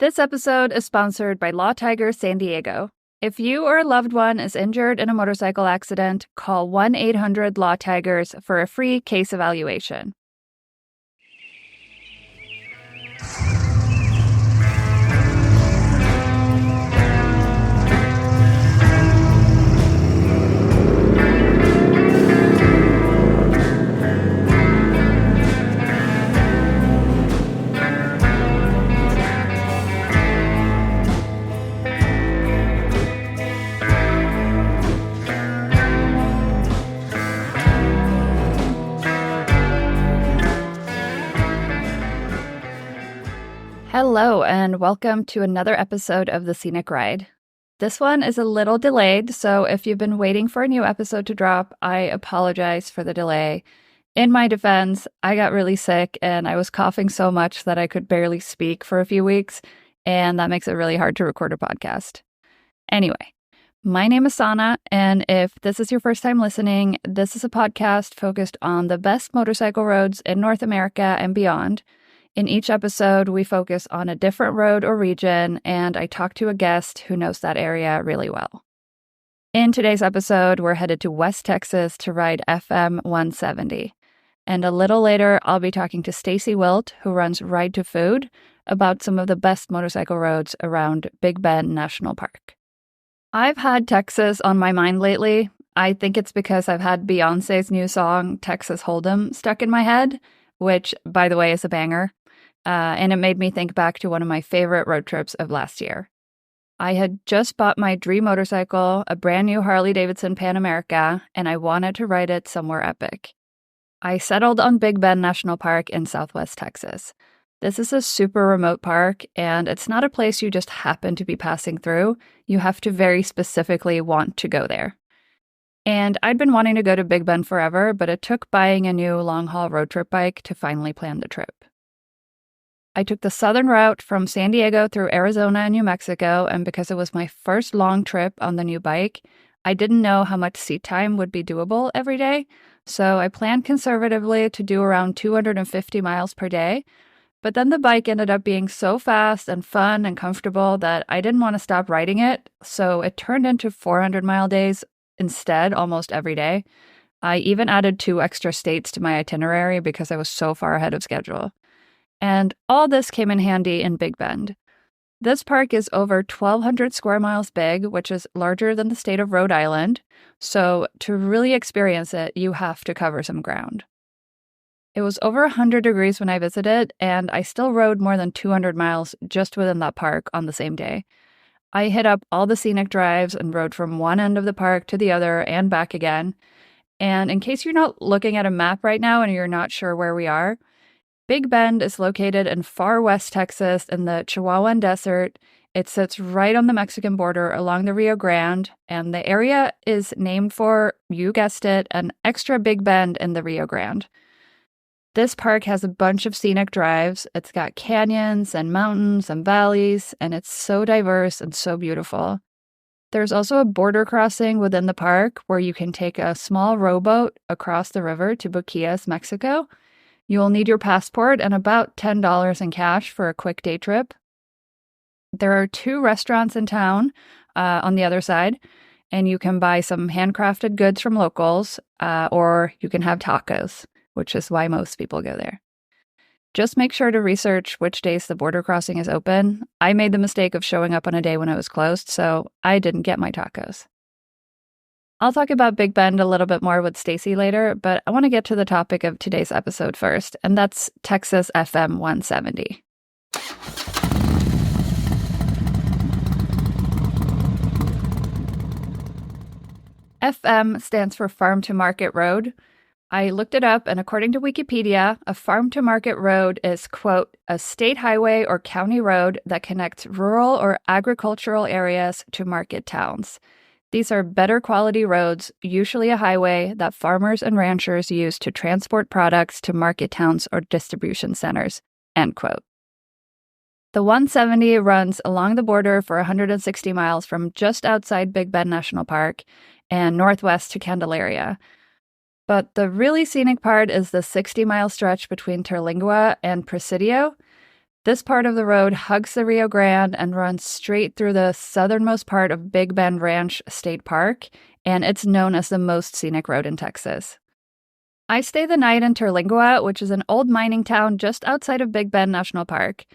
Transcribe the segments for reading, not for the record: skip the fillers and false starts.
This episode is sponsored by Law Tiger San Diego. If you or a loved one is injured in a motorcycle accident, call 1-800-LAW-TIGERS for a free case evaluation. Hello, and welcome to another episode of the Scenic Ride. This one is a little delayed, so if you've been waiting for a new episode to drop, I apologize for the delay. In my defense, I got really sick and I was coughing so much that I could barely speak for a few weeks, and that makes it really hard to record a podcast. Anyway, my name is Sanna, and if this is your first time listening, this is a podcast focused on the best motorcycle roads in North America and beyond. In each episode, we focus on a different road or region, and I talk to a guest who knows that area really well. In today's episode, we're headed to West Texas to ride FM 170. And a little later, I'll be talking to Staci Wilt, who runs Ride to Food, about some of the best motorcycle roads around Big Bend National Park. I've had Texas on my mind lately. I think it's because I've had Beyoncé's new song, Texas Hold'em, stuck in my head, which, by the way, is a banger. And it made me think back to one of my favorite road trips of last year. I had just bought my dream motorcycle, a brand new Harley-Davidson Pan America, and I wanted to ride it somewhere epic. I settled on Big Bend National Park in Southwest Texas. This is a super remote park, and it's not a place you just happen to be passing through. You have to very specifically want to go there. And I'd been wanting to go to Big Bend forever, but it took buying a new long-haul road trip bike to finally plan the trip. I took the southern route from San Diego through Arizona and New Mexico, and because it was my first long trip on the new bike, I didn't know how much seat time would be doable every day, so I planned conservatively to do around 250 miles per day, but then the bike ended up being so fast and fun and comfortable that I didn't want to stop riding it, so it turned into 400-mile days instead almost every day. I even added 2 extra states to my itinerary because I was so far ahead of schedule. And all this came in handy in Big Bend. This park is over 1,200 square miles big, which is larger than the state of Rhode Island. So to really experience it, you have to cover some ground. It was over 100 degrees when I visited, and I still rode more than 200 miles just within that park on the same day. I hit up all the scenic drives and rode from one end of the park to the other and back again. And in case you're not looking at a map right now and you're not sure where we are, Big Bend is located in far west Texas in the Chihuahuan Desert. It sits right on the Mexican border along the Rio Grande, and the area is named for, you guessed it, an extra big bend in the Rio Grande. This park has a bunch of scenic drives. It's got canyons and mountains and valleys, and it's so diverse and so beautiful. There's also a border crossing within the park where you can take a small rowboat across the river to Buquias, Mexico. You'll need your passport and about $10 in cash for a quick day trip. There are 2 restaurants in town on the other side, and you can buy some handcrafted goods from locals, or you can have tacos, which is why most people go there. Just make sure to research which days the border crossing is open. I made the mistake of showing up on a day when it was closed, so I didn't get my tacos. I'll talk about Big Bend a little bit more with Staci later, but I want to get to the topic of today's episode first, and that's Texas FM 170. FM stands for Farm to Market Road. I looked it up, and according to Wikipedia, a farm to market road is, quote, a state highway or county road that connects rural or agricultural areas to market towns. These are better quality roads, usually a highway, that farmers and ranchers use to transport products to market towns or distribution centers, end quote. The 170 runs along the border for 160 miles from just outside Big Bend National Park and northwest to Candelaria. But the really scenic part is the 60-mile stretch between Terlingua and Presidio. This part of the road hugs the Rio Grande and runs straight through the southernmost part of Big Bend Ranch State Park, and it's known as the most scenic road in Texas. I stay the night in Terlingua, which is an old mining town just outside of Big Bend National Park.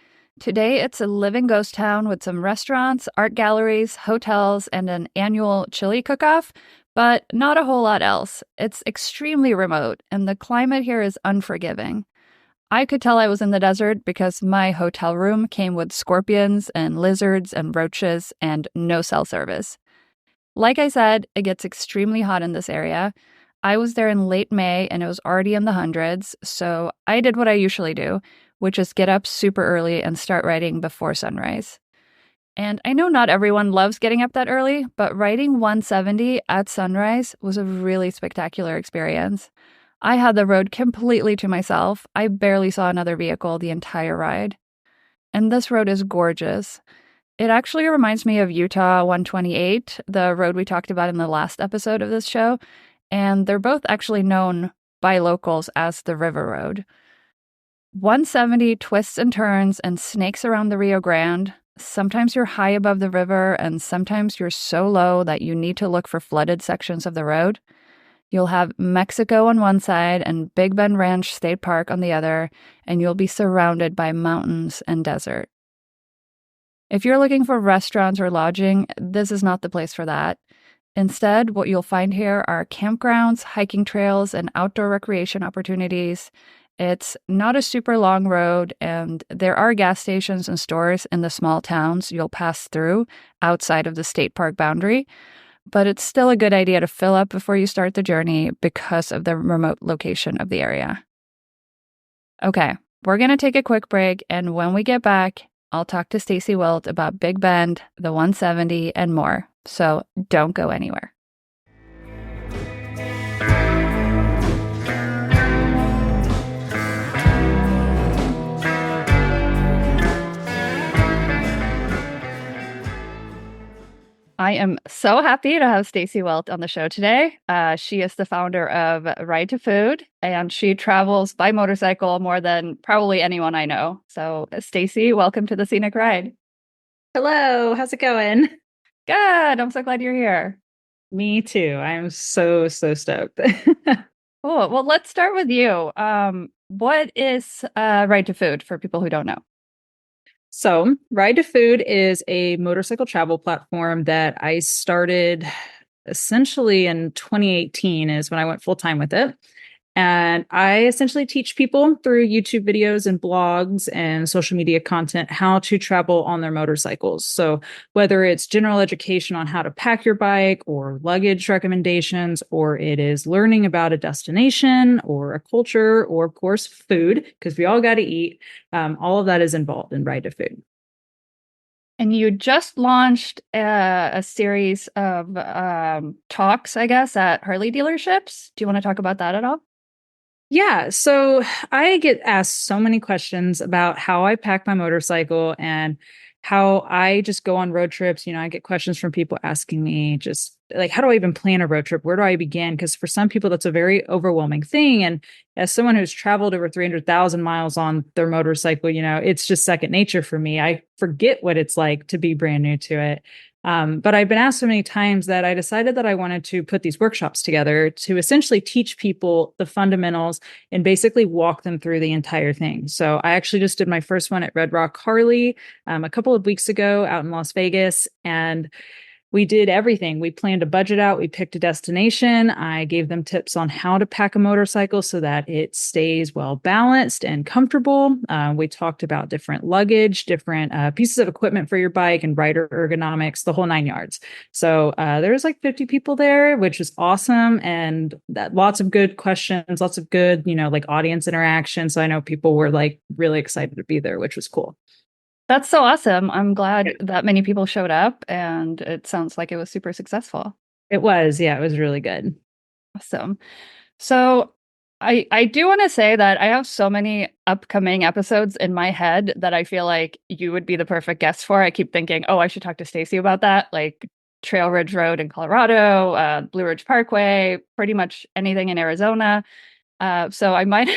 Today, it's a living ghost town with some restaurants, art galleries, hotels, and an annual chili cook-off, but not a whole lot else. It's extremely remote, and the climate here is unforgiving. I could tell I was in the desert because my hotel room came with scorpions and lizards and roaches and no cell service. Like I said, it gets extremely hot in this area. I was there in late May and it was already in the hundreds, so I did what I usually do, which is get up super early and start riding before sunrise. And I know not everyone loves getting up that early, but riding 170 at sunrise was a really spectacular experience. I had the road completely to myself. I barely saw another vehicle the entire ride. And this road is gorgeous. It actually reminds me of Utah 128, the road we talked about in the last episode of this show, and they're both actually known by locals as the River Road. 170 twists and turns and snakes around the Rio Grande. Sometimes you're high above the river, and sometimes you're so low that you need to look for flooded sections of the road. You'll have Mexico on one side and Big Bend Ranch State Park on the other, and you'll be surrounded by mountains and desert. If you're looking for restaurants or lodging, this is not the place for that. Instead, what you'll find here are campgrounds, hiking trails, and outdoor recreation opportunities. It's not a super long road, and there are gas stations and stores in the small towns you'll pass through outside of the state park boundary, but it's still a good idea to fill up before you start the journey because of the remote location of the area. Okay, we're going to take a quick break, and when we get back, I'll talk to Staci Wilt about Big Bend, the 170, and more. So don't go anywhere. I am so happy to have Staci Wilt on the show today. She is the founder of Ride to Food, and she travels by motorcycle more than probably anyone I know. So, Staci, welcome to the Scenic Ride. Hello, how's it going? Good. I'm so glad you're here. Me too. I'm so stoked. Cool. Well, let's start with you. What is Ride to Food for people who don't know? So, Ride to Food is a motorcycle travel platform that I started essentially in 2018 is when I went full time with it. And I essentially teach people through YouTube videos and blogs and social media content how to travel on their motorcycles. So whether it's general education on how to pack your bike or luggage recommendations, or it is learning about a destination or a culture, or of course, food, because we all got to eat, all of that is involved in Ride to Food. And you just launched a series of talks, I guess, at Harley dealerships. Do you want to talk about that at all? Yeah, so I get asked so many questions about how I pack my motorcycle and how I just go on road trips. I get questions from people asking me just like, how do I even plan a road trip? Where do I begin? Because for some people, that's a very overwhelming thing. And as someone who's traveled over 300,000 miles on their motorcycle, it's just second nature for me. I forget what it's like to be brand new to it. But I've been asked so many times that I decided that I wanted to put these workshops together to essentially teach people the fundamentals and basically walk them through the entire thing. So I actually just did my first one at Red Rock Harley a couple of weeks ago out in Las Vegas, and we did everything. We planned a budget out. We picked a destination. I gave them tips on how to pack a motorcycle so that it stays well balanced and comfortable. We talked about different luggage, different pieces of equipment for your bike and rider ergonomics, the whole 9 yards. So there's like 50 people there, which is awesome. And lots of good questions, lots of good, like audience interaction. So I know people were like really excited to be there, which was cool. That's so awesome. I'm glad that many people showed up, and it sounds like it was super successful. It was. Yeah, it was really good. Awesome. So I do want to say that I have so many upcoming episodes in my head that I feel like you would be the perfect guest for. I keep thinking, oh, I should talk to Staci about that, like Trail Ridge Road in Colorado, Blue Ridge Parkway, pretty much anything in Arizona. So I might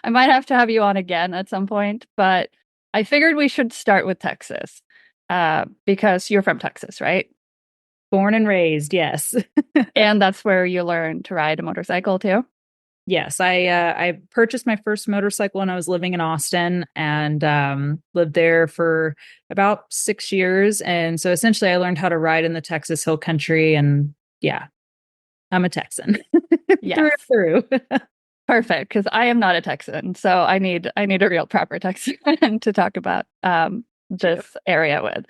I might have to have you on again at some point, but I figured we should start with Texas, because you're from Texas, right? Born and raised, yes. And that's where you learn to ride a motorcycle too. Yes, I purchased my first motorcycle when I was living in Austin and lived there for about 6 years. And so essentially, I learned how to ride in the Texas Hill Country. And yeah, I'm a Texan through Yes. and through. Perfect, because I am not a Texan, so I need a real proper Texan to talk about this area with.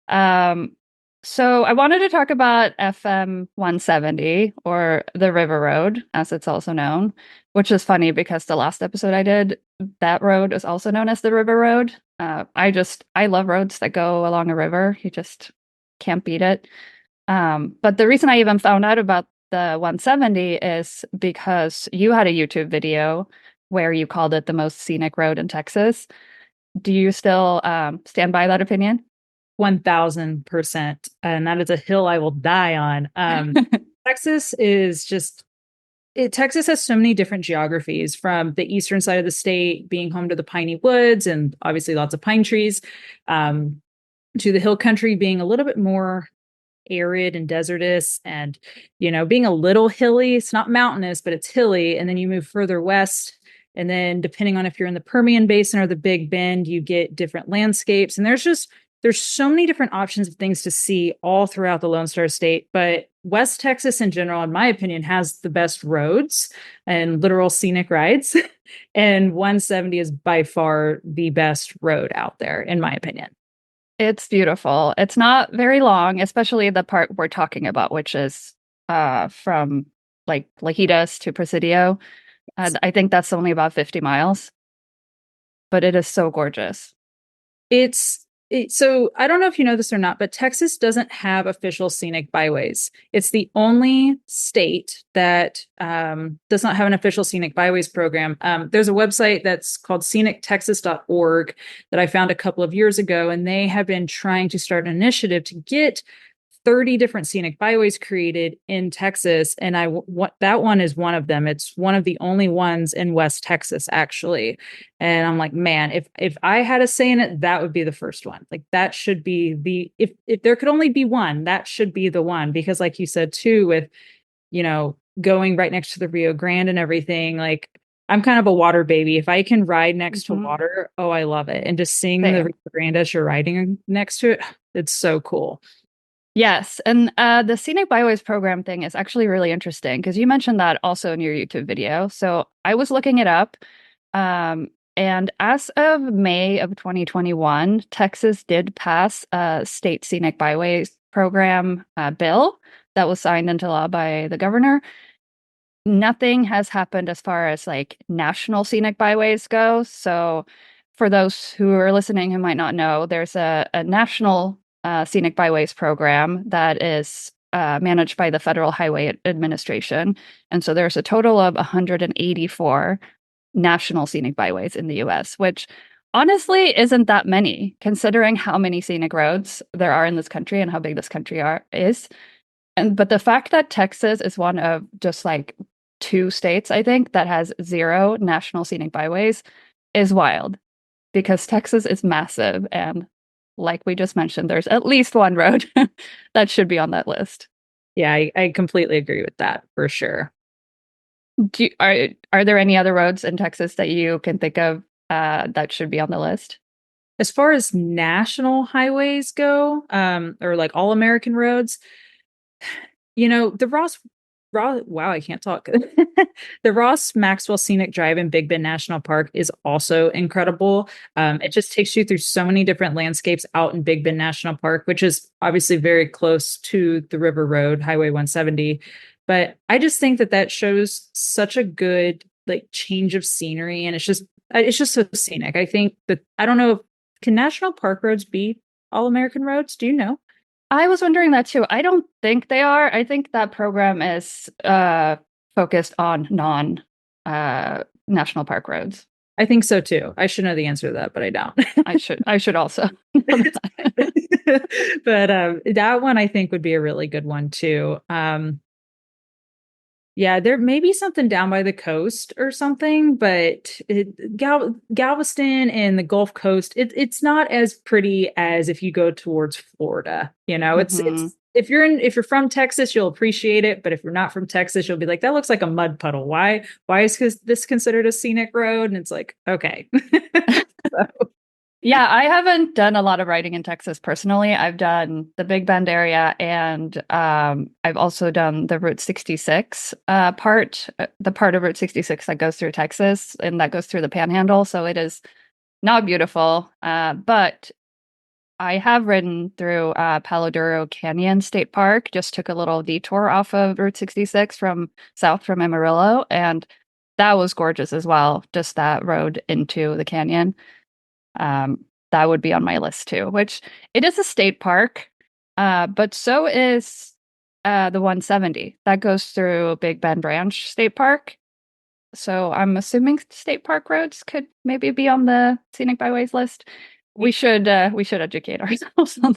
Um, so I wanted to talk about FM 170, or the River Road, as it's also known, which is funny because the last episode I did, that road is also known as the River Road. I love roads that go along a river. You just can't beat it. But the reason I even found out about the 170 is because you had a YouTube video where you called it the most scenic road in Texas. Do you still stand by that opinion? 1000%. And that is a hill I will die on. Texas is just Texas has so many different geographies, from the eastern side of the state being home to the piney woods and obviously lots of pine trees, um, to the hill country being a little bit more arid and desertous and, being a little hilly. It's not mountainous, but it's hilly. And then you move further west. And then depending on if you're in the Permian Basin or the Big Bend, you get different landscapes. And there's so many different options of things to see all throughout the Lone Star State. But West Texas in general, in my opinion, has the best roads and literal scenic rides. And 170 is by far the best road out there, in my opinion. It's beautiful. It's not very long, especially the part we're talking about, which is from like Lajitas to Presidio. And I think that's only about 50 miles, but it is so gorgeous. So I don't know if you know this or not, but Texas doesn't have official scenic byways. It's the only state that does not have an official scenic byways program. There's a website that's called scenictexas.org that I found a couple of years ago, and they have been trying to start an initiative to get 30 different scenic byways created in Texas. And that one is one of them. It's one of the only ones in West Texas, actually. And I'm like, man, if I had a say in it, that would be the first one. Like that should be if there could only be one, that should be the one. Because like you said too, with, going right next to the Rio Grande and everything, like I'm kind of a water baby. If I can ride next to Mhm. water, oh, I love it. And just seeing the Same. Rio Grande as you're riding next to it, it's so cool. Yes, and the Scenic Byways program thing is actually really interesting because you mentioned that also in your YouTube video. So I was looking it up, um, and as of May of 2021, Texas did pass a state Scenic Byways program bill that was signed into law by the governor. Nothing has happened as far as like national scenic byways go. So, for those who are listening who might not know, there's a national scenic byways program that is managed by the Federal Highway Administration. And so there's a total of 184 national scenic byways in the US, which honestly isn't that many considering how many scenic roads there are in this country and how big this country is. But the fact that Texas is one of just like two states, I think, that has zero national scenic byways is wild because Texas is massive. And like we just mentioned, there's at least one road that should be on that list. Yeah, I completely agree with that for sure. Are there any other roads in Texas that you can think of that should be on the list? As far as national highways go, or like all American roads, the wow, I can't talk. The Ross Maxwell Scenic Drive in Big Bend National Park is also incredible. It just takes you through so many different landscapes out in Big Bend National Park, which is obviously very close to the River Road, Highway 170. But I just think that shows such a good like change of scenery, and it's just so scenic. I think that I don't know, can national park roads be all American roads? Do you know? I was wondering that too. I don't think they are. I think that program is focused on non national park roads. I think so too. I should know the answer to that, but I don't. I should also know that. But that one I think would be a really good one too. Yeah, there may be something down by the coast or something, but Galveston and the Gulf Coast, it's not as pretty as if you go towards Florida. You know, Hmm. it's if you're from Texas, you'll appreciate it, but if you're not from Texas, you'll be like, that looks like a mud puddle. Why is this considered a scenic road? And it's like, okay. So, Yeah, I haven't done a lot of riding in Texas personally. I've done the Big Bend area, and I've also done the Route 66 the part of Route 66 that goes through Texas and that goes through the Panhandle. So it is not beautiful, but I have ridden through Palo Duro Canyon State Park. Just took a little detour off of Route 66 from south from Amarillo, and that was gorgeous as well. Just that road into the canyon. That would be on my list too, which it is a state park, but so is the 170 that goes through Big Bend Ranch State Park. So I'm assuming state park roads could maybe be on the scenic byways list. We should educate ourselves on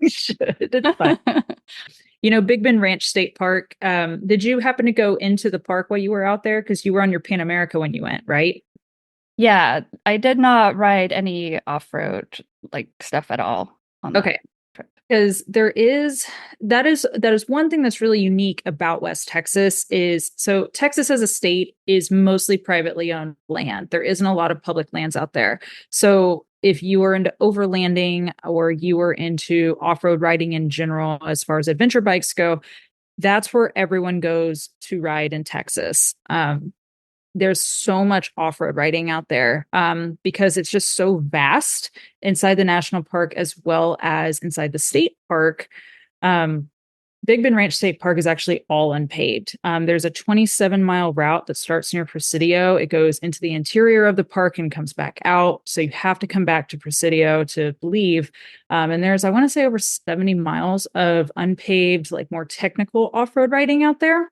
we should. It's fun. this. Big Bend Ranch State Park. Did you happen to go into the park while you were out there? Because you were on your Pan America when you went, right? Yeah, I did not ride any off-road like stuff at all on that Okay. trip. Because that is one thing that's really unique about West Texas is so Texas as a state is mostly privately owned land. There isn't a lot of public lands out there. So if you are into overlanding or you are into off-road riding in general, as far as adventure bikes go, that's where everyone goes to ride in Texas. There's so much off-road riding out there because it's just so vast inside the national park as well as inside the state park. Um, Big Bend Ranch State Park is actually all unpaved. There's a 27-mile route that starts near Presidio. It goes into the interior of the park and comes back out. So you have to come back to Presidio to leave. And there's, I want to say, over 70 miles of unpaved, like more technical off-road riding out there.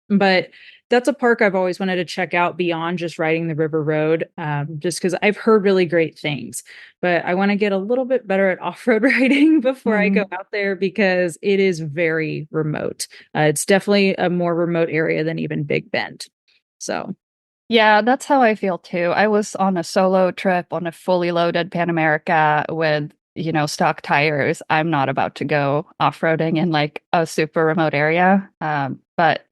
But that's a park I've always wanted to check out beyond just riding the river road, just because I've heard really great things. But I want to get a little bit better at off-road riding before I go Hmm. out there because it is very remote. It's definitely a more remote area than even Big Bend. So Yeah, that's how I feel too. I was on a solo trip on a fully loaded Pan America with, stock tires. I'm not about to go off-roading in like a super remote area. But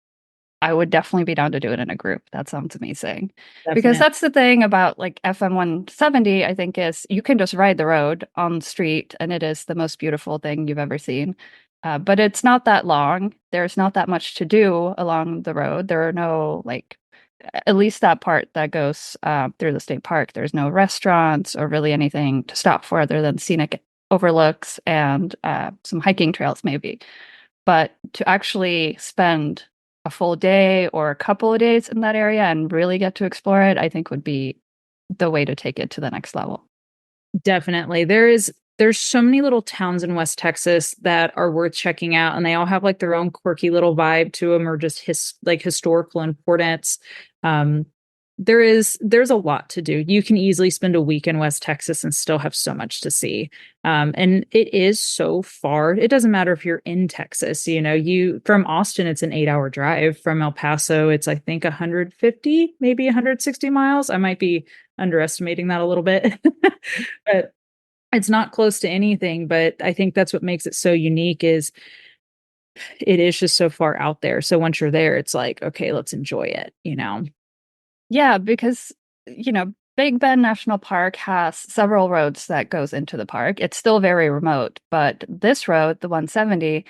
I would definitely be down to do it in a group. That sounds amazing. Because definitely. that's the thing about like FM 170, I think, is you can just ride the road on the street and it is the most beautiful thing you've ever seen. But it's not that long. There's not that much to do along the road. There are no, like, at least that part that goes through the state park, there's no restaurants or really anything to stop for other than scenic overlooks and some hiking trails, maybe. But to actually spend a full day or a couple of days in that area and really get to explore it, I think would be the way to take it to the next level. Definitely. There's so many little towns in West Texas that are worth checking out and they all have like their own quirky little vibe to them or just historical importance. Um there's a lot to do. You can easily spend a week in West Texas and still have so much to see. And it is so far. It doesn't matter if you're in Texas, you from Austin it's an 8-hour drive. From El Paso it's I think 150, maybe 160 miles. I might be underestimating that a little bit. But it's not close to anything, but I think that's what makes it so unique is it is just so far out there. So once you're there, it's like, okay, let's enjoy it. Yeah, because, Big Bend National Park has several roads that goes into the park. It's still very remote, but this road, the 170,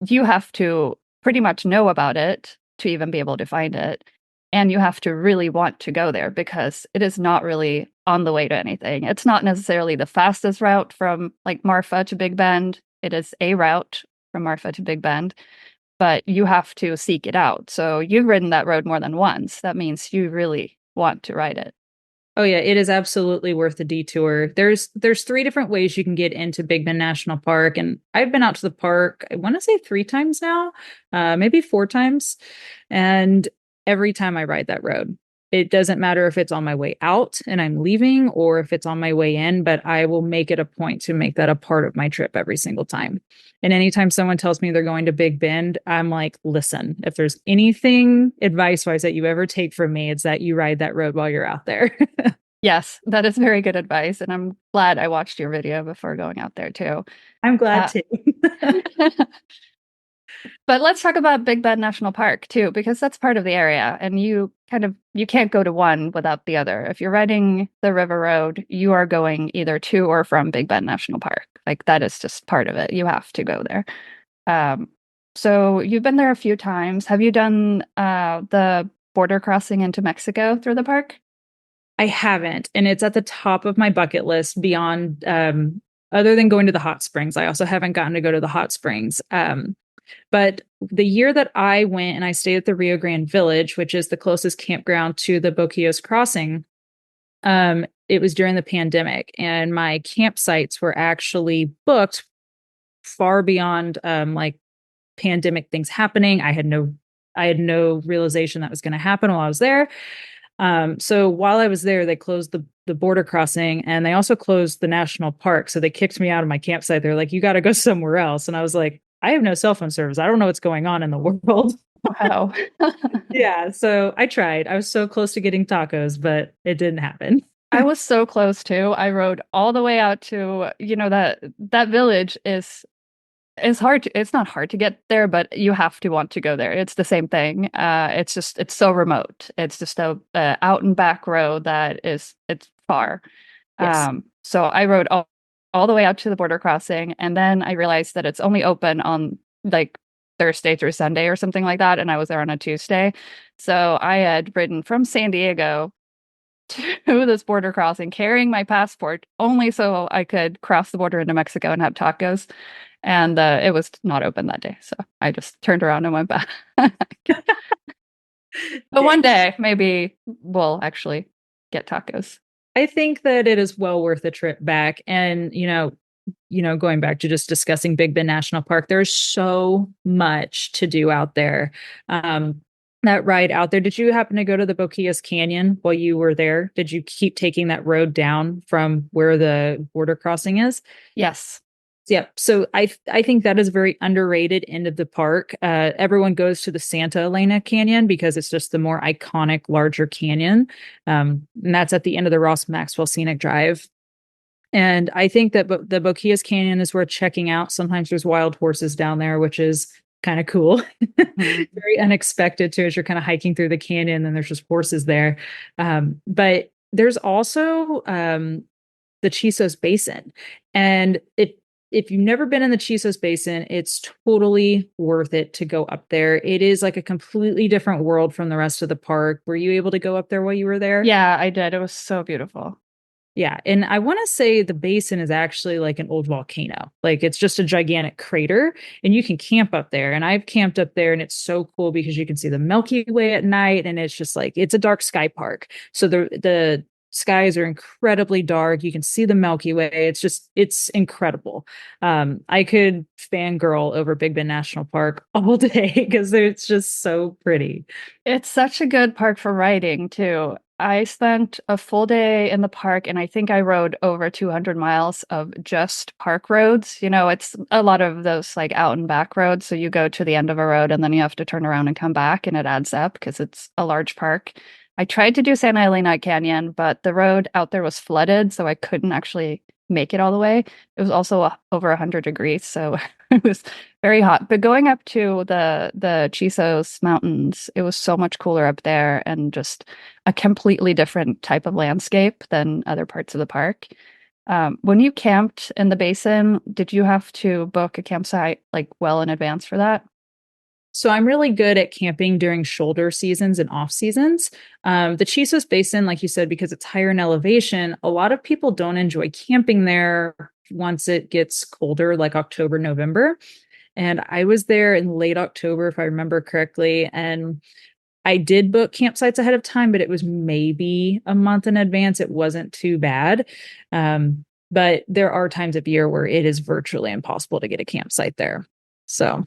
you have to pretty much know about it to even be able to find it. And you have to really want to go there because it is not really on the way to anything. It's not necessarily the fastest route from like Marfa to Big Bend. It is a route from Marfa to Big Bend, but you have to seek it out. So you've ridden that road more than once. That means you really want to ride it. Oh yeah, it is absolutely worth the detour. There's three different ways you can get into Big Bend National Park, and I've been out to the park, I want to say 3 times now, maybe 4 times, and every time I ride that road. It doesn't matter if it's on my way out and I'm leaving or if it's on my way in, but I will make it a point to make that a part of my trip every single time. And anytime someone tells me they're going to Big Bend, I'm like, listen, if there's anything advice wise that you ever take from me, it's that you ride that road while you're out there. Yes, that is very good advice. And I'm glad I watched your video before going out there too. I'm glad Uh, to. but let's talk about Big Bend National Park too, because that's part of the area. And you can't go to one without the other. If you're riding the River Road, you are going either to or from Big Bend National Park. Like that is just part of it. You have to go there. Um, so you've been there a few times. Have you done the border crossing into Mexico through the park? I haven't, and it's at the top of my bucket list beyond other than going to the hot springs. I also haven't gotten to go to the hot springs. But the year that I went and I stayed at the Rio Grande Village, which is the closest campground to the Boquillos Crossing, it was during the pandemic, and my campsites were actually booked far beyond like pandemic things happening. I had no realization that was going to happen while I was there. So while I was there, they closed the border crossing and they also closed the national park. So they kicked me out of my campsite. They're like, you got to go somewhere else. And I was like, I have no cell phone service. I don't know what's going on in the world. Wow. Yeah. So I tried. I was so close to getting tacos, but it didn't happen. I was so close too. I rode all the way out to, that village is hard it's not hard to get there, but you have to want to go there. It's the same thing. It's so remote. It's just a out and back road it's far. Yes. So I rode all the way out to the border crossing, and then I realized that it's only open on like Thursday through Sunday or something like that, and I was there on a Tuesday. So I had ridden from San Diego to this border crossing carrying my passport only so I could cross the border into Mexico and have tacos. And it was not open that day. So I just turned around and went back. But one day, maybe we'll actually get tacos. I think that it is well worth a trip back. And, going back to just discussing Big Bend National Park, there's so much to do out there. That ride out there. Did you happen to go to the Boquillas Canyon while you were there? Did you keep taking that road down from where the border crossing is? Yes. Yeah. So I think that is a very underrated end of the park. Everyone goes to the Santa Elena Canyon because it's just the more iconic, larger canyon. And that's at the end of the Ross Maxwell Scenic Drive. And I think that the Boquillas Canyon is worth checking out. Sometimes there's wild horses down there, which is kind of cool. Mhm. Very unexpected too, as you're kind of hiking through the canyon and there's just horses there. But there's also the Chisos Basin. And if you've never been in the Chisos Basin, it's totally worth it to go up there. It is like a completely different world from the rest of the park. Were you able to go up there while you were there? Yeah, I did. It was so beautiful. Yeah. And I want to say the basin is actually like an old volcano. Like it's just a gigantic crater and you can camp up there. And I've camped up there and it's so cool because you can see the Milky Way at night. And it's just like, it's a dark sky park. So the skies are incredibly dark. You can see the Milky Way. It's incredible. I could fangirl over Big Bend National Park all day because it's just so pretty. It's such a good park for riding too. I spent a full day in the park and I think I rode over 200 miles of just park roads. It's a lot of those like out and back roads. So you go to the end of a road and then you have to turn around and come back, and it adds up because it's a large park. I tried to do Santa Elena Canyon, but the road out there was flooded, so I couldn't actually make it all the way. It was also over 100 degrees, so it was very hot. But going up to the Chisos Mountains, it was so much cooler up there and just a completely different type of landscape than other parts of the park. When you camped in the basin, did you have to book a campsite like well in advance for that? So I'm really good at camping during shoulder seasons and off seasons. The Chisos Basin, like you said, because it's higher in elevation, a lot of people don't enjoy camping there once it gets colder, like October, November. And I was there in late October, if I remember correctly. And I did book campsites ahead of time, but it was maybe a month in advance. It wasn't too bad. But there are times of year where it is virtually impossible to get a campsite there. So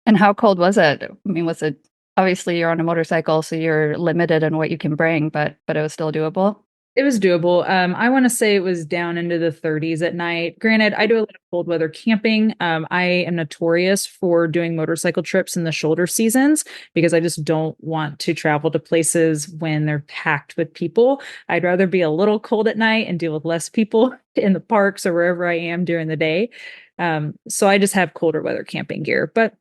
And how cold was it? I mean, was it Obviously, you're on a motorcycle, so you're limited in what you can bring, but it was still doable. It was doable. I want to say it was down into the 30s at night. Granted, I do a lot of cold weather camping. I am notorious for doing motorcycle trips in the shoulder seasons because I just don't want to travel to places when they're packed with people. I'd rather be a little cold at night and deal with less people in the parks or wherever I am during the day. So I just have colder weather camping gear, but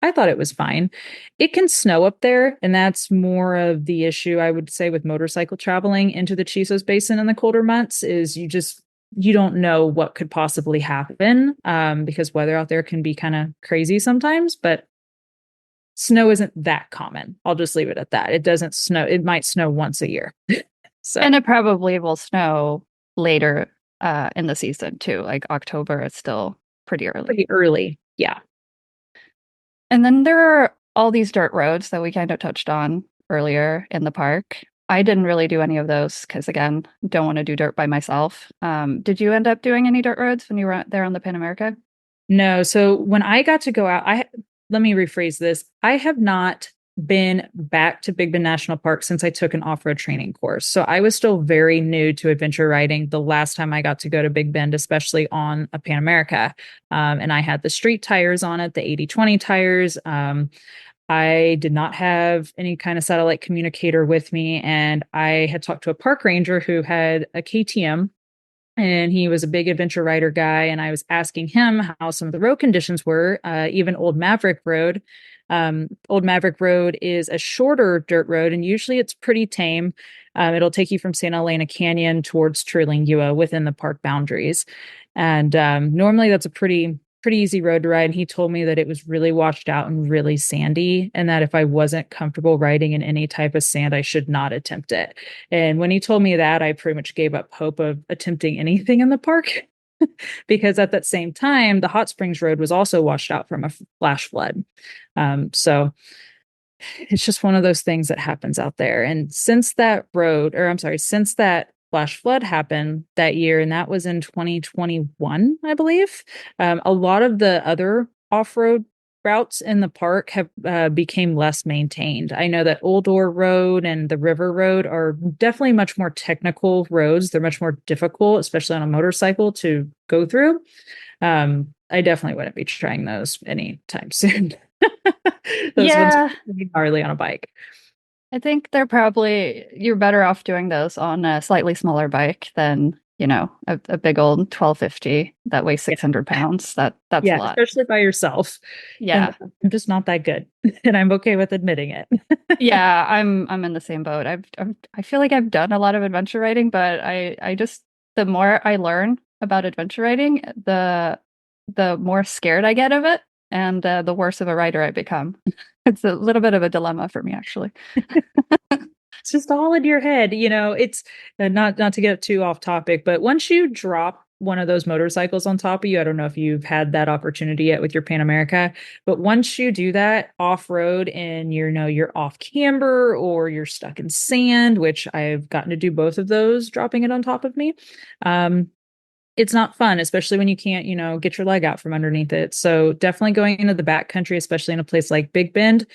I thought it was fine. It can snow up there, and that's more of the issue I would say with motorcycle traveling into the Chisos Basin in the colder months is you don't know what could possibly happen because weather out there can be kind of crazy sometimes, but snow isn't that common. I'll just leave it at that. It doesn't snow. It might snow once a year. So And it probably will snow later in the season too. Like October is still pretty early. pretty early. Yeah. And then there are all these dirt roads that we kind of touched on earlier in the park. I didn't really do any of those because, again, don't want to do dirt by myself. Did you end up doing any dirt roads when you were there on the Pan America? No. So when I got to go out, let me rephrase this. I have not been back to Big Bend National Park since I took an off-road training course. So I was still very new to adventure riding the last time I got to go to Big Bend, especially on a Pan America. And I had the street tires on it, the 80/20 tires. I did not have any kind of satellite communicator with me. And I had talked to a park ranger who had a KTM, and he was a big adventure rider guy. And I was asking him how some of the road conditions were, even Old Maverick Road. Old Maverick Road is a shorter dirt road, and usually it's pretty tame. It'll take you from Santa Elena Canyon towards Trulingua within the park boundaries. And normally that's a pretty easy road to ride. And he told me that it was really washed out and really sandy, and that if I wasn't comfortable riding in any type of sand, I should not attempt it. And when he told me that, I pretty much gave up hope of attempting anything in the park because at that same time, the Hot Springs Road was also washed out from a flash flood. So it's just one of those things that happens out there. And since that road, or I'm sorry, since that flash flood happened that year, and that was in 2021, I believe, a lot of the other off-road routes in the park have became less maintained. I know that Old Door Road and the River Road are definitely much more technical roads. They're much more difficult, especially on a motorcycle, to go through. I definitely wouldn't be trying those anytime soon. Those ones Yeah, are pretty gnarly on a bike. I think you're better off doing those on a slightly smaller bike than, a big old 1250 that weighs Yeah. 600 pounds. That's a Yeah, lot. especially by yourself. And Yeah. I'm just not that good. And I'm okay with admitting it. Yeah, I'm in the same boat. I feel like I've done a lot of adventure riding, but I just the more I learn about adventure riding, the more scared I get of it, and the worse of a rider I become. It's a little bit of a dilemma for me, actually. It's just all in your head. It's not to get too off topic, but once you drop one of those motorcycles on top of you, I don't know if you've had that opportunity yet with your Pan America, but once you do that off road and you're off camber or you're stuck in sand, which I've gotten to do both of those, dropping it on top of me. It's not fun, especially when you can't, get your leg out from underneath it. So definitely going into the back country, especially in a place like Big Bend,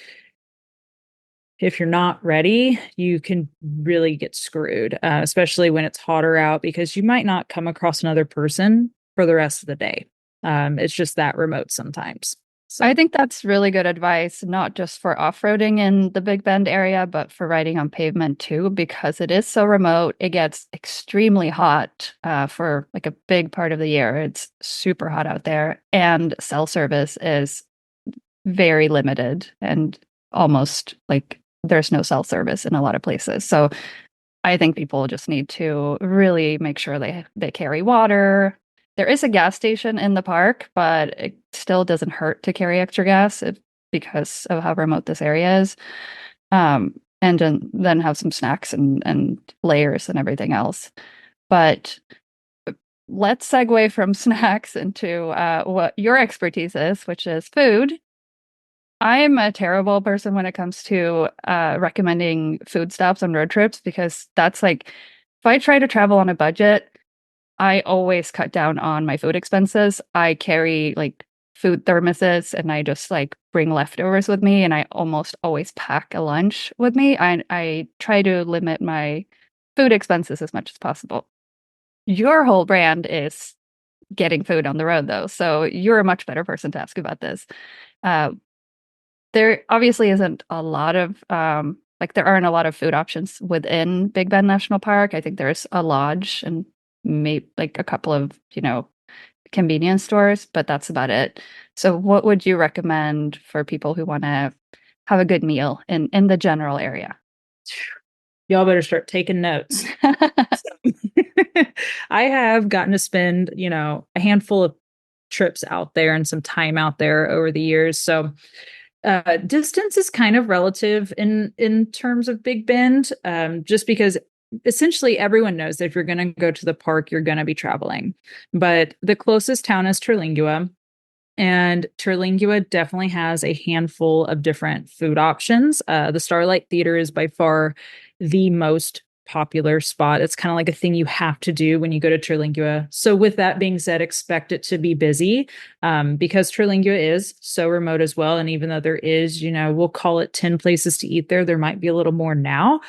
if you're not ready, you can really get screwed, especially when it's hotter out, because you might not come across another person for the rest of the day. It's just that remote sometimes. I So, think that's really good advice, not just for off-roading in the Big Bend area, but for riding on pavement too, because it is so remote. It gets extremely hot for like a big part of the year. It's super hot out there, and cell service is very limited and almost like there's no cell service in a lot of places. So I think people just need to really make sure they carry water. There is a gas station in the park, but it still doesn't hurt to carry extra gas because of how remote this area is. And then have some snacks and layers and everything else. But let's segue from snacks into what your expertise is, which is food. I'm a terrible person when it comes to recommending food stops on road trips because that's like, if I try to travel on a budget, I always cut down on my food expenses. I carry like food thermoses and I just like bring leftovers with me, and I almost always pack a lunch with me. I try to limit my food expenses as much as possible. Your whole brand is getting food on the road though, so you're a much better person to ask about this. Uh, there obviously isn't a lot of like there aren't a lot of food options within Big Bend National Park. I think there's a lodge and maybe like a couple of, convenience stores, but that's about it. So what would you recommend for people who want to have a good meal in the general area? Y'all better start taking notes. I have gotten to spend, a handful of trips out there and some time out there over the years. So distance is kind of relative in terms of Big Bend, just because essentially everyone knows that if you're going to go to the park, you're going to be traveling. But the closest town is Terlingua. And Terlingua definitely has a handful of different food options. The Starlight Theater is by far the most popular spot. It's kind of like a thing you have to do when you go to Terlingua. So, with that being said, expect it to be busy because Terlingua is so remote as well. And even though there is, we'll call it 10 places to eat there, there might be a little more now.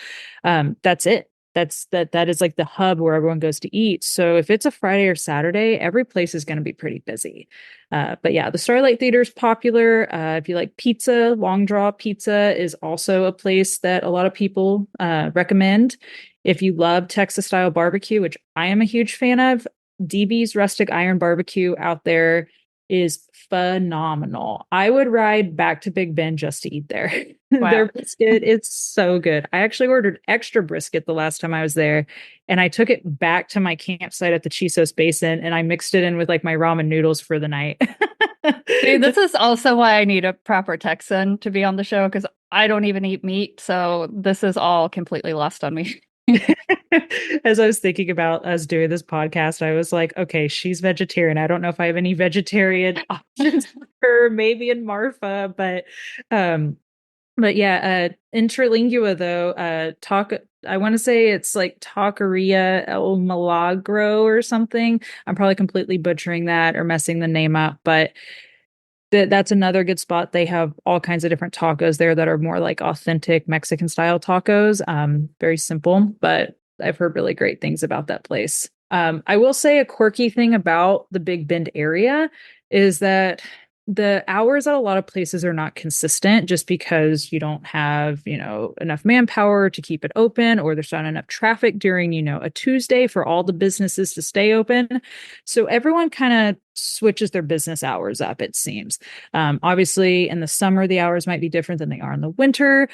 That's it. That is like the hub where everyone goes to eat. So if it's a Friday or Saturday, every place is going to be pretty busy. But yeah, the Starlight Theater is popular. If you like pizza, Long Draw Pizza is also a place that a lot of people recommend. If you love Texas style barbecue, which I am a huge fan of, DB's Rustic Iron Barbecue out there is phenomenal. I would ride back to Big Bend just to eat there. Their Wow. brisket is so good. I actually ordered extra brisket the last time I was there, and I took it back to my campsite at the Chisos Basin and I mixed it in with like my ramen noodles for the night. See, this is also why I need a proper Texan to be on the show because I don't even eat meat, so this is all completely lost on me. As I was thinking about us doing this podcast, I was like, okay, she's vegetarian. I don't know if I have any vegetarian options for her, maybe in Marfa, um, but yeah, in Terlingua though, I want to say it's like Taqueria El Milagro or something. I'm probably completely butchering that or messing the name up, but that's another good spot. They have all kinds of different tacos there that are more like authentic Mexican style tacos. Very simple, but I've heard really great things about that place. I will say a quirky thing about the Big Bend area is that the hours at a lot of places are not consistent just because you don't have, enough manpower to keep it open, or there's not enough traffic during, a Tuesday for all the businesses to stay open. So everyone kind of switches their business hours up, it seems. Obviously, in the summer, the hours might be different than they are in the winter.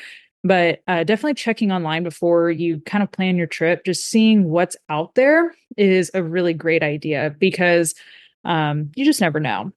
But definitely checking online before you kind of plan your trip, just seeing what's out there is a really great idea because you just never know.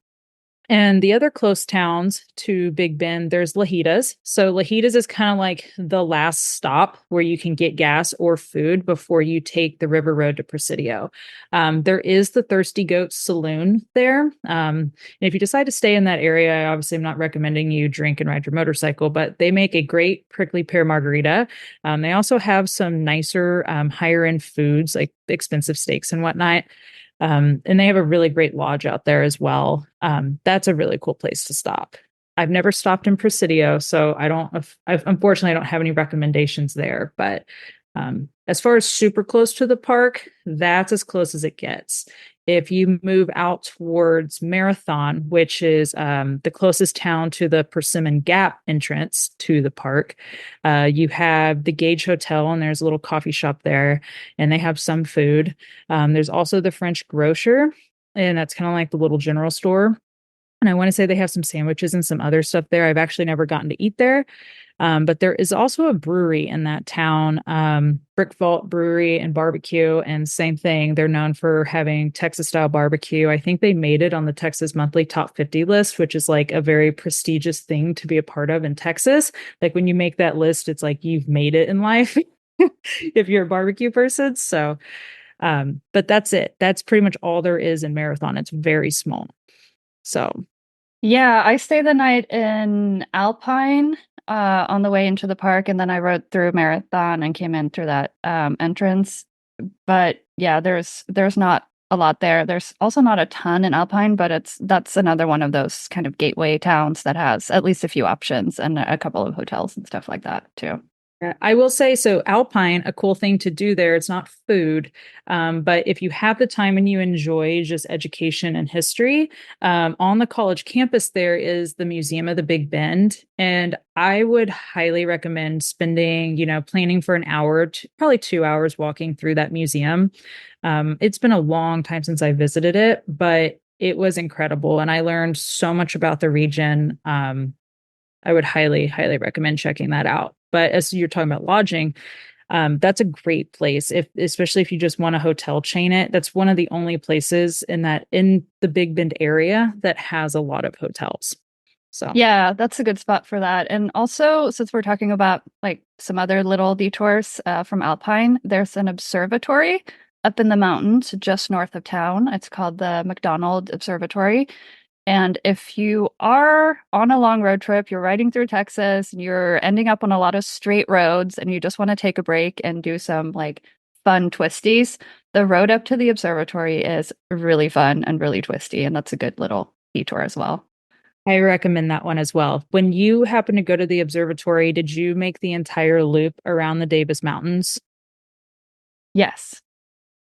And the other close towns to Big Bend, there's Lajitas. So Lajitas is kind of like the last stop where you can get gas or food before you take the river road to Presidio. There is the Thirsty Goat Saloon there. And if you decide to stay in that area, obviously I'm not recommending you drink and ride your motorcycle, but they make a great prickly pear margarita. They also have some nicer, higher end foods like expensive steaks and whatnot. And they have a really great lodge out there as well. That's a really cool place to stop. I've never stopped in Presidio, so unfortunately I don't have any recommendations there. But as far as super close to the park, that's as close as it gets. If you move out towards Marathon, which is the closest town to the Persimmon Gap entrance to the park, you have the Gage Hotel, and there's a little coffee shop there, and they have some food. There's also the French Grocer, and that's kind of like the little general store. And I want to say they have some sandwiches and some other stuff there. I've actually never gotten to eat there. But there is also a brewery in that town, Brick Vault Brewery and Barbecue. And same thing, they're known for having Texas style barbecue. I think they made it on the Texas Monthly Top 50 list, which is like a very prestigious thing to be a part of in Texas. Like when you make that list, it's like you've made it in life if you're a barbecue person. So, but that's it. That's pretty much all there is in Marathon. It's very small. So, Yeah, I stayed the night in Alpine on the way into the park, and then I rode through Marathon and came in through that entrance. But yeah, there's not a lot there. There's also not a ton in Alpine, but that's another one of those kind of gateway towns that has at least a few options and a couple of hotels and stuff like that too. Yeah, I will say so. Alpine, a cool thing to do there. It's not food, but if you have the time and you enjoy just education and history, on the college campus there is the Museum of the Big Bend, and I would highly recommend spending, planning for an hour, probably 2 hours walking through that museum. It's been a long time since I visited it, but it was incredible, and I learned so much about the region. I would highly, highly recommend checking that out. But as you're talking about lodging, that's a great place. If especially if you just want a hotel chain it, that's one of the only places in the Big Bend area that has a lot of hotels. So Yeah, that's a good spot for that. And also, since we're talking about like some other little detours from Alpine, there's an observatory up in the mountains just north of town. It's called the McDonald Observatory. And if you are on a long road trip, you're riding through Texas and you're ending up on a lot of straight roads and you just want to take a break and do some like fun twisties, the road up to the observatory is really fun and really twisty. And that's a good little detour as well. I recommend that one as well. When you happen to go to the observatory, did you make the entire loop around the Davis Mountains? Yes.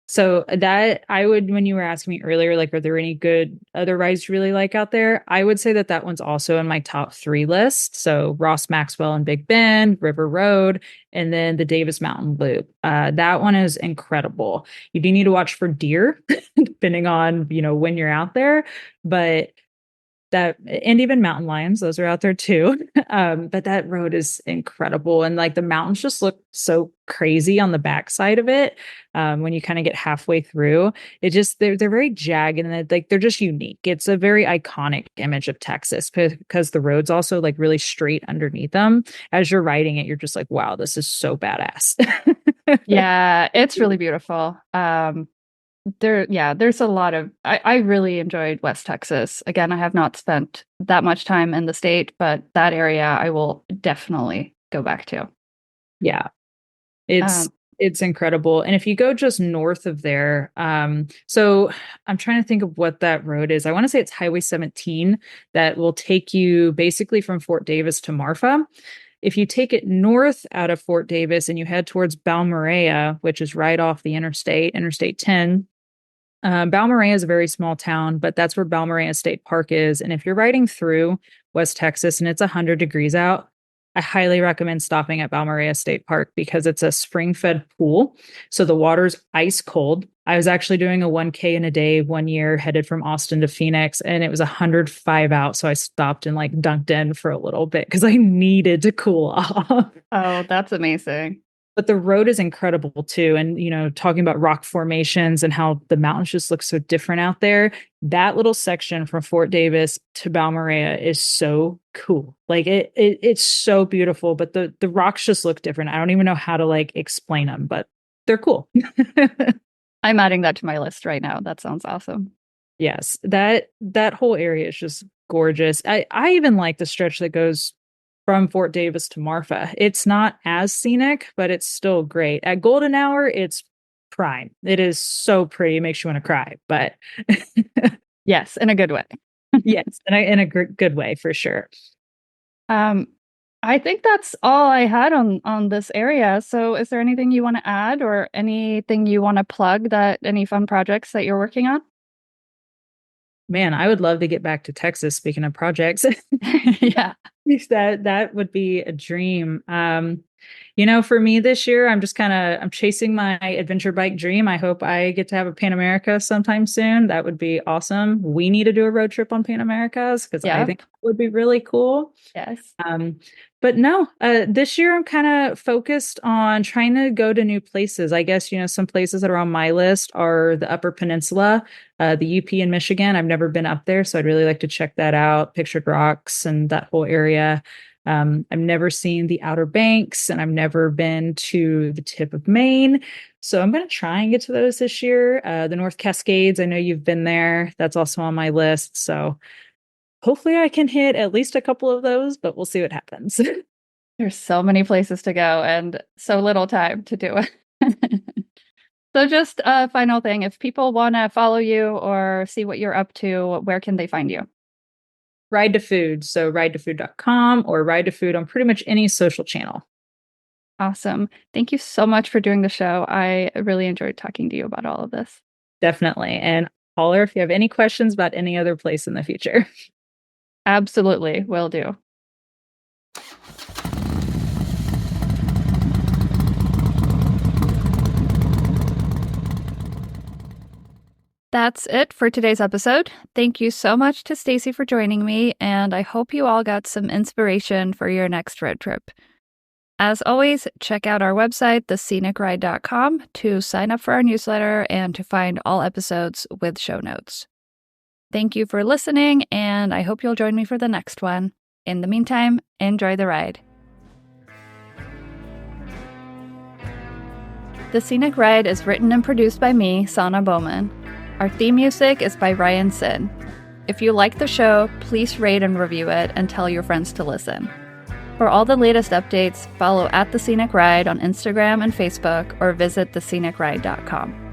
So that I would, when you were asking me earlier, like, are there any good other rides you really like out there? I would say that that one's also in my top three list. So Ross Maxwell and Big Bend, River Road, and then the Davis Mountain Loop. That one is incredible. You do need to watch for deer, depending on, when you're out there. But that and even mountain lions, those are out there too. But that road is incredible, and like the mountains just look so crazy on the backside of it. When you kind of get halfway through, it just they're very jagged and they're just unique. It's a very iconic image of Texas because the road's also like really straight underneath them. As you're riding it, you're just like, wow, this is so badass. Yeah, it's really beautiful. There's a lot of I really enjoyed West Texas. Again, I have not spent that much time in the state, but that area I will definitely go back to. Yeah, it's Um, it's incredible. And if you go just north of there, so I'm trying to think of what that road is. I want to say it's Highway 17 that will take you basically from Fort Davis to Marfa. If you take it north out of Fort Davis and you head towards Balmorhea, which is right off the Interstate 10, Balmorhea is a very small town, but that's where Balmorhea State Park is. And if you're riding through West Texas and it's 100 degrees out, I highly recommend stopping at Balmorhea State Park because it's a spring fed pool. So the water's ice cold. I was actually doing a 1K in a day one year headed from Austin to Phoenix, and it was 105 out. So I stopped and like dunked in for a little bit because I needed to cool off. oh, that's amazing. But the road is incredible too. And, talking about rock formations and how the mountains just look so different out there, that little section from Fort Davis to Balmorhea is so cool. Like it's so beautiful, but the rocks just look different. I don't even know how to like explain them, but they're cool. I'm adding that to my list right now. That sounds awesome. Yes, that whole area is just gorgeous. I even like the stretch that goes from Fort Davis to Marfa. It's not as scenic, but it's still great. At golden hour, it's prime. It is so pretty. It makes you want to cry, but Yes, in a good way. yes, in a good way for sure. Um, I think that's all I had on this area. So is there anything you want to add or anything you want to plug that any fun projects that you're working on? Man, I would love to get back to Texas. Speaking of projects, Yeah. that would be a dream. For me this year, I'm chasing my adventure bike dream. I hope I get to have a Pan America sometime soon. That would be awesome. We need to do a road trip on Pan Americas because I think Yep. it would be really cool. Yes. Um, but no, this year I'm kind of focused on trying to go to new places. I guess, some places that are on my list are the Upper Peninsula, the UP in Michigan. I've never been up there, so I'd really like to check that out, Pictured Rocks and that whole area. I've never seen the Outer Banks and I've never been to the tip of Maine. So I'm going to try and get to those this year. The North Cascades, I know you've been there. That's also on my list. So hopefully I can hit at least a couple of those, but we'll see what happens. There's so many places to go and so little time to do it. So just a final thing, if people want to follow you or see what you're up to, where can they find you? Ride to Food. So ridetofood.com or Ride to Food on pretty much any social channel. Awesome. Thank you so much for doing the show. I really enjoyed talking to you about all of this. Definitely. And holler if you have any questions about any other place in the future. Absolutely. Will do. That's it for today's episode. Thank you so much to Staci for joining me, and I hope you all got some inspiration for your next road trip. As always, check out our website, thescenicride.com, to sign up for our newsletter and to find all episodes with show notes. Thank you for listening, and I hope you'll join me for the next one. In the meantime, enjoy the ride. The Scenic Ride is written and produced by me, Sanna Bowman. Our theme music is by Ryan Sin. If you like the show, please rate and review it and tell your friends to listen. For all the latest updates, follow @The Scenic Ride on Instagram and Facebook or visit thescenicride.com.